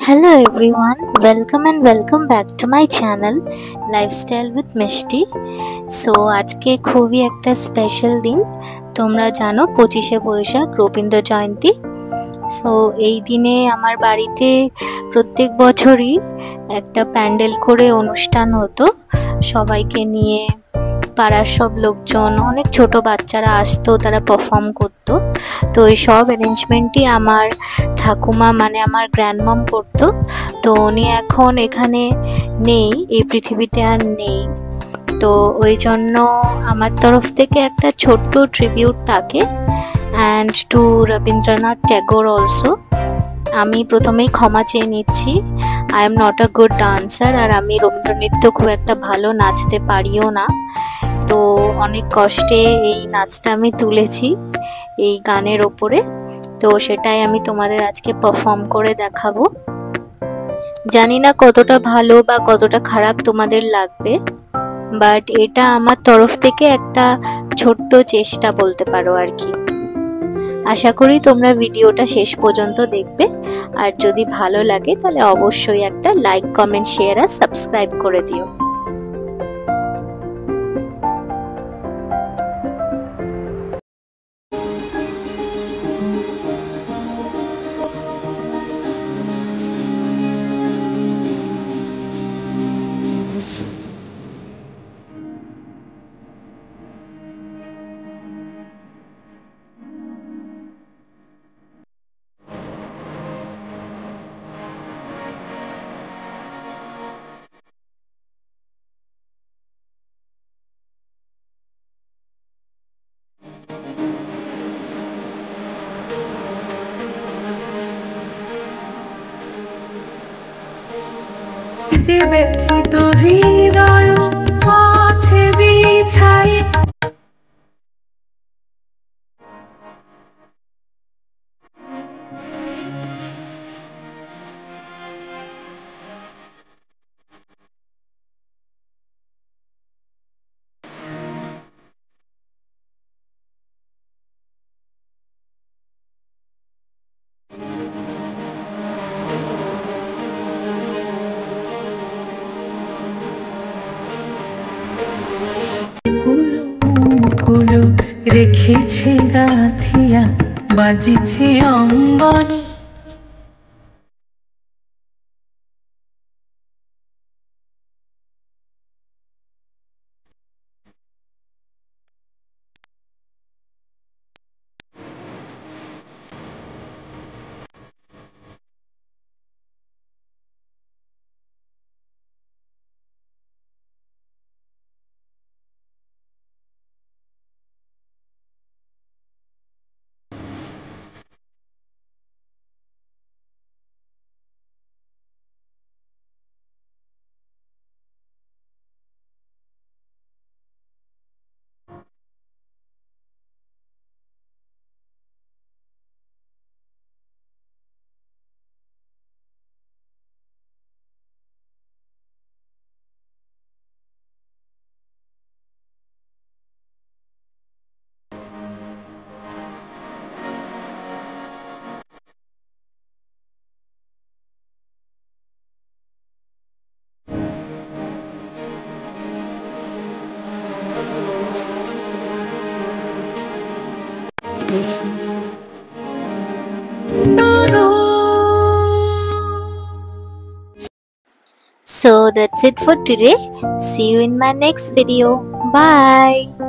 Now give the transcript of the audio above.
Hello everyone, welcome back to my channel Lifestyle with Mishti. So আজকে খুবই একটা special দিন। তোমরা জানো 25শে বৈশাখ রবীন্দ্র জয়ন্তী। সো এই দিনে আমার বাড়িতে প্রত্যেক বছরই একটা প্যান্ডেল করে অনুষ্ঠান হতো, সবাইকে নিয়ে পাড়ার সব লোকজন, অনেক ছোট বাচ্চারা আসতো, তারা পারফর্ম করতো। তো এই সব অ্যারেঞ্জমেন্টই আমার ঠাকুমা মানে আমার গ্র্যান্ডমম করতো। তো উনি এখন এখানে নেই, এই পৃথিবীতে আর নেই। তো ওই জন্য আমার তরফ থেকে একটা ছোট্ট ট্রিবিউট তাকে and to Rabindranath Tagore also. আমি প্রথমেই ক্ষমা চেয়ে নিচ্ছি, I am not a good dancer, আর আমি রবীন্দ্র নৃত্য খুব একটা ভালো নাচতে পারিও না। তো অনেক কষ্টে এই নাচটা আমি তুলেছি এই গানের ওপরে, তো সেটাই আমি তোমাদের আজকে পারফর্ম করে দেখাবো। জানি না কতটা ভালো বা কতটা খারাপ তোমাদের লাগবে, বাট এটা আমার তরফ থেকে একটা ছোট্ট চেষ্টা বলতে পারো আর কি। আশা করি তোমরা ভিডিওটা শেষ পর্যন্ত দেখবে, আর যদি ভালো লাগে তাহলে অবশ্যই একটা লাইক, কমেন্ট, শেয়ার আর সাবস্ক্রাইব করে দিও। যে ব্যথিত হৃদয় আছে বিছাই ফুলগুলো রেখেছে গাথিয়া, বাজিছে অঙ্গনে। So that's it for today. See you in my next video. Bye.